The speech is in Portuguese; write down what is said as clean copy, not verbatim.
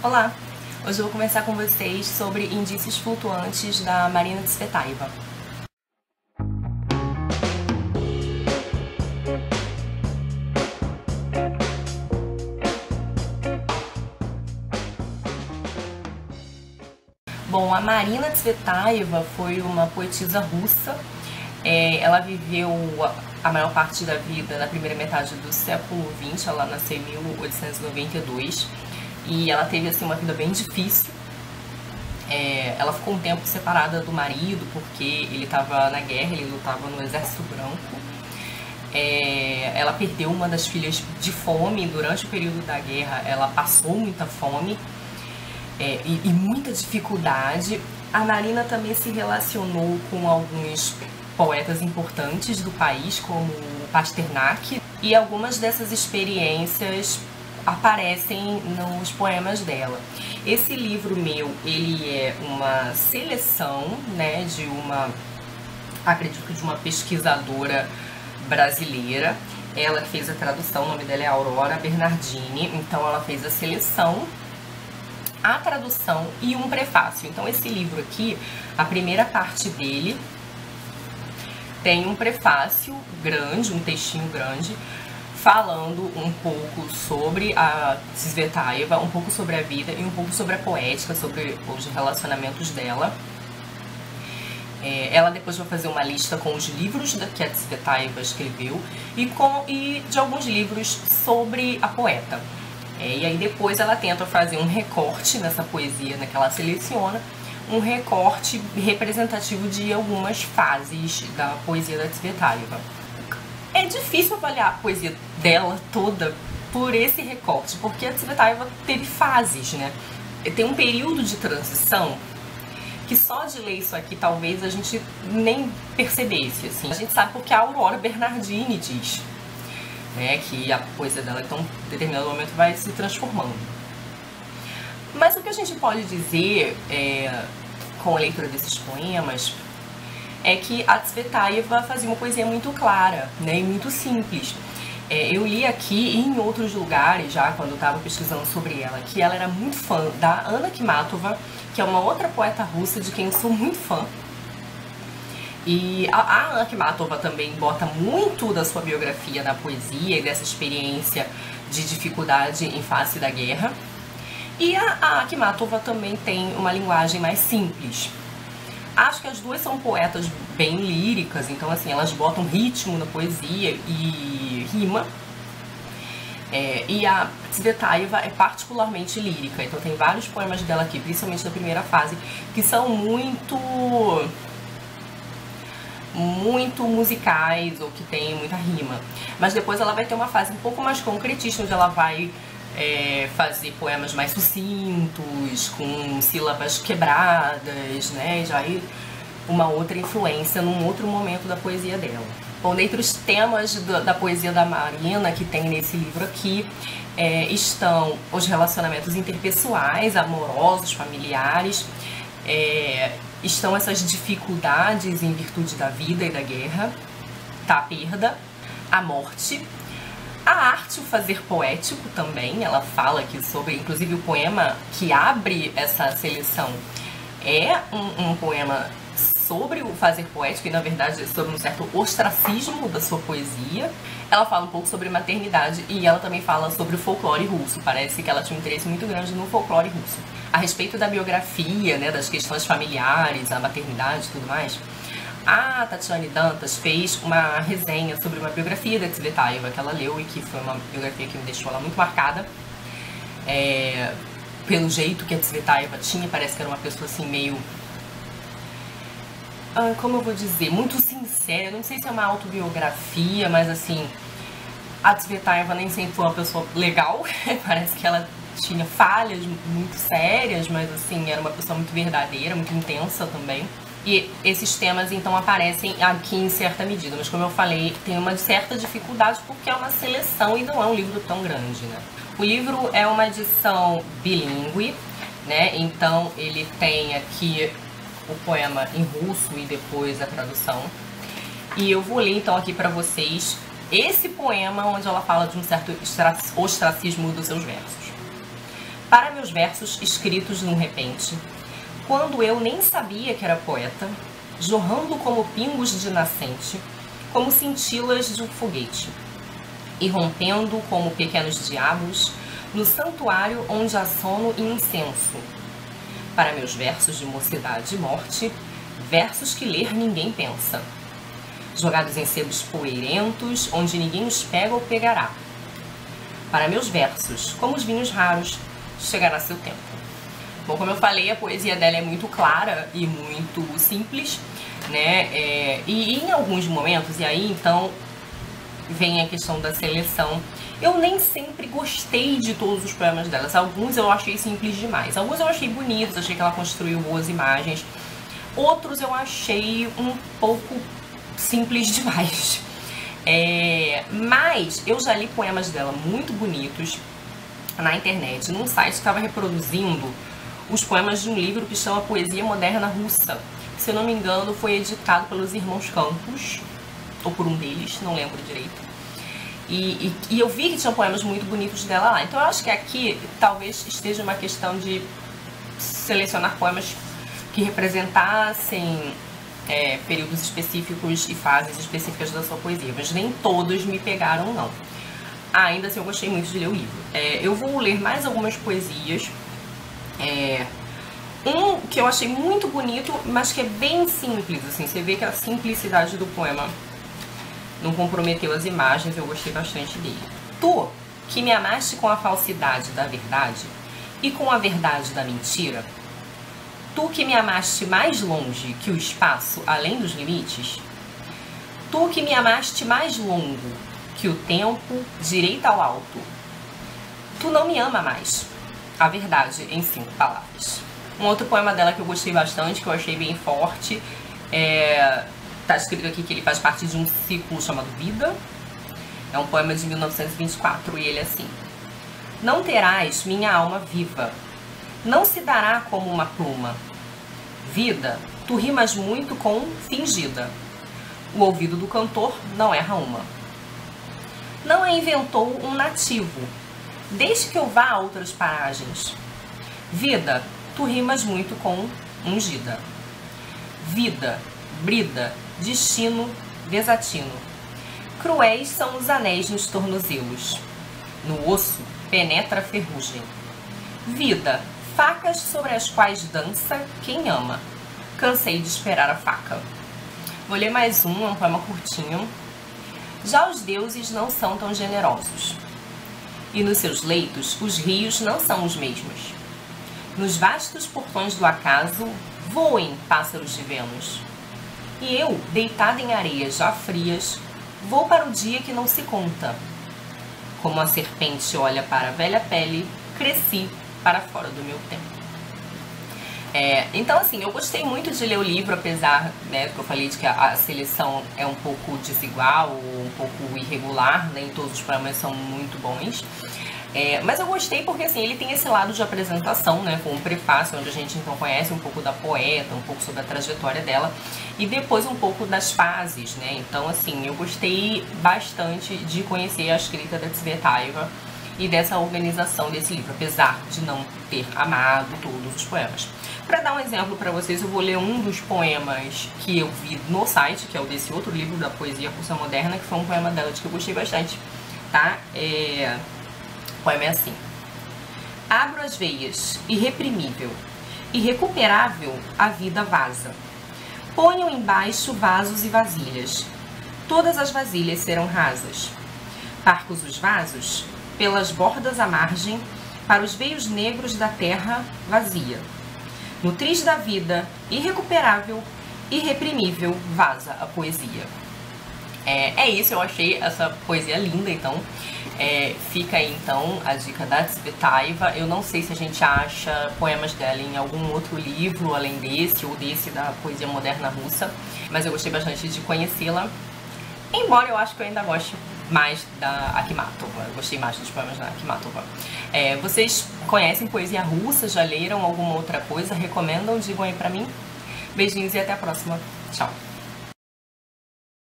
Olá! Hoje eu vou conversar com vocês sobre Indícios Flutuantes da Marina Tsvetaeva. Bom, a Marina Tsvetaeva foi uma poetisa russa. Ela viveu a maior parte da vida na primeira metade do século XX. Ela nasceu em 1892 e ela teve assim, uma vida bem difícil. Ela ficou um tempo separada do marido porque ele estava na guerra, ele lutava no Exército Branco. Ela perdeu uma das filhas de fome durante o período da guerra. Ela passou muita fome e muita dificuldade. A Marina também se relacionou com alguns poetas importantes do país, como Pasternak, e algumas dessas experiências aparecem nos poemas dela. Esse livro meu, ele é uma seleção, né, acredito que de uma pesquisadora brasileira. Ela que fez a tradução, o nome dela é Aurora Bernardini. Então ela fez a seleção, a tradução e um prefácio. Então esse livro aqui, a primeira parte dele tem um prefácio grande, um textinho grande, falando um pouco sobre a Tsvetaeva, um pouco sobre a vida e um pouco sobre a poética, sobre os relacionamentos dela. Ela depois vai fazer uma lista com os livros que a Tsvetaeva escreveu e de alguns livros sobre a poeta. E aí depois ela tenta fazer um recorte nessa poesia, que ela seleciona, um recorte representativo de algumas fases da poesia da Tsvetaeva. É difícil avaliar a poesia dela toda por esse recorte, porque a Tsvetaeva teve fases, né? Tem um período de transição que só de ler isso aqui talvez a gente nem percebesse, assim. A gente sabe porque a Aurora Bernardini diz, né, que a poesia dela, então, em determinado momento vai se transformando. Mas o que a gente pode dizer com a leitura desses poemas é que a Tsvetaeva fazia uma poesia muito clara, né, e muito simples. Eu li aqui e em outros lugares, já quando eu estava pesquisando sobre ela, que ela era muito fã da Anna Akhmatova, que é uma outra poeta russa de quem eu sou muito fã. E a Anna Akhmatova também bota muito da sua biografia na poesia e dessa experiência de dificuldade em face da guerra. E a Akhmatova também tem uma linguagem mais simples. Acho que as duas são poetas bem líricas, então assim, elas botam ritmo na poesia e rima. E a Tsvetaeva é particularmente lírica, então tem vários poemas dela aqui, principalmente da primeira fase, que são muito musicais ou que tem muita rima. Mas depois ela vai ter uma fase um pouco mais concretista, onde ela vai fazer poemas mais sucintos, com sílabas quebradas, né? Já aí uma outra influência num outro momento da poesia dela. Bom, dentre os temas da poesia da Marina que tem nesse livro aqui, estão os relacionamentos interpessoais, amorosos, familiares, estão essas dificuldades em virtude da vida e da guerra, a perda, a morte, a arte, o fazer poético também. Ela fala aqui sobre, inclusive o poema que abre essa seleção é um poema sobre o fazer poético e na verdade sobre um certo ostracismo da sua poesia. Ela fala um pouco sobre maternidade e ela também fala sobre o folclore russo. Parece que ela tinha um interesse muito grande no folclore russo. A respeito da biografia, né, das questões familiares, a maternidade e tudo mais, a Tatiane Dantas fez uma resenha sobre uma biografia da Tsvetaeva que ela leu e que foi uma biografia que me deixou ela muito marcada. Pelo jeito que a Tsvetaeva tinha, parece que era uma pessoa assim meio... como eu vou dizer? Muito sincera. Não sei se é uma autobiografia, mas assim... A Tsvetaeva nem sempre foi uma pessoa legal. Parece que ela tinha falhas muito sérias, mas assim, era uma pessoa muito verdadeira, muito intensa também. E esses temas então aparecem aqui em certa medida, mas como eu falei, tem uma certa dificuldade porque é uma seleção e não é um livro tão grande, né? O livro é uma edição bilíngue, né? Então ele tem aqui o poema em russo e depois a tradução. E eu vou ler então aqui para vocês esse poema onde ela fala de um certo ostracismo dos seus versos. para meus versos escritos num repente, quando eu nem sabia que era poeta, jorrando como pingos de nascente, como cintilas de um foguete, e rompendo como pequenos diabos no santuário onde há sono e incenso. Para meus versos de mocidade e morte, versos que ler ninguém pensa, jogados em sebos poeirentos, onde ninguém os pega ou pegará. Para meus versos, como os vinhos raros, chegará seu tempo. Bom, como eu falei, a poesia dela é muito clara e muito simples, né? E em alguns momentos, e aí então vem a questão da seleção. Eu nem sempre gostei de todos os poemas delas. Alguns eu achei simples demais. Alguns eu achei bonitos, achei que ela construiu boas imagens. Outros eu achei um pouco simples demais. Mas eu já li poemas dela muito bonitos na internet, num site que estava reproduzindo os poemas de um livro que chama Poesia Moderna Russa. Se eu não me engano, foi editado pelos irmãos Campos, ou por um deles, não lembro direito. E eu vi que tinha poemas muito bonitos dela lá. Então eu acho que aqui talvez esteja uma questão de selecionar poemas que representassem períodos específicos e fases específicas da sua poesia. Mas nem todos me pegaram, não. Ainda assim, eu gostei muito de ler o livro. Eu vou ler mais algumas poesias. Um que eu achei muito bonito, mas que é bem simples, assim. Você vê que a simplicidade do poema não comprometeu as imagens, eu gostei bastante dele. Tu, que me amaste com a falsidade da verdade e com a verdade da mentira, tu que me amaste mais longe que o espaço além dos limites, tu que me amaste mais longo que o tempo direito ao alto, tu não me ama mais. A verdade em 5 palavras. Um outro poema dela que eu gostei bastante, que eu achei bem forte, tá escrito aqui que ele faz parte de um ciclo chamado Vida. É um poema de 1924 e ele é assim: não terás minha alma viva, não se dará como uma pluma. Vida, tu rimas muito com fingida. O ouvido do cantor não erra uma. Não a inventou um nativo, deixe que eu vá a outras paragens. Vida, tu rimas muito com ungida. Vida, brida, destino, desatino. Cruéis são os anéis nos tornozelos. No osso penetra a ferrugem. Vida, facas sobre as quais dança quem ama. Cansei de esperar a faca. Vou ler mais um poema curtinho. Já os deuses não são tão generosos, e nos seus leitos os rios não são os mesmos. Nos vastos portões do acaso voem pássaros de Vênus. E eu, deitada em areias já frias, vou para o dia que não se conta. Como a serpente olha para a velha pele, cresci para fora do meu tempo. Então, assim, eu gostei muito de ler o livro, apesar, né, que eu falei de que a seleção é um pouco desigual, um pouco irregular, nem todos os poemas são muito bons. Mas eu gostei porque, assim, ele tem esse lado de apresentação, né, com um prefácio onde a gente, então, conhece um pouco da poeta, um pouco sobre a trajetória dela, e depois um pouco das fases, né. Então, assim, eu gostei bastante de conhecer a escrita da Tsvetaeva e dessa organização desse livro, apesar de não ter amado todos os poemas. Para dar um exemplo para vocês, eu vou ler um dos poemas que eu vi no site, que é o desse outro livro da Poesia Russa Moderna, que foi um poema dela que eu gostei bastante, tá? O poema é assim: abro as veias, irreprimível, irrecuperável a vida vaza. Ponham embaixo vasos e vasilhas, todas as vasilhas serão rasas. Parcos os vasos, pelas bordas à margem, para os veios negros da terra vazia. No tris da vida, irrecuperável, irreprimível, vaza a poesia. É isso, eu achei essa poesia linda, então fica aí então a dica da Tsvetaeva. Eu não sei se a gente acha poemas dela em algum outro livro, além desse, ou desse da Poesia Moderna Russa, mas eu gostei bastante de conhecê-la, embora eu acho que eu ainda goste mais da Akhmatova. Eu gostei mais dos poemas da Akhmatova. Vocês conhecem poesia russa? Já leram alguma outra coisa? Recomendam? Digam aí pra mim. Beijinhos e até a próxima. Tchau.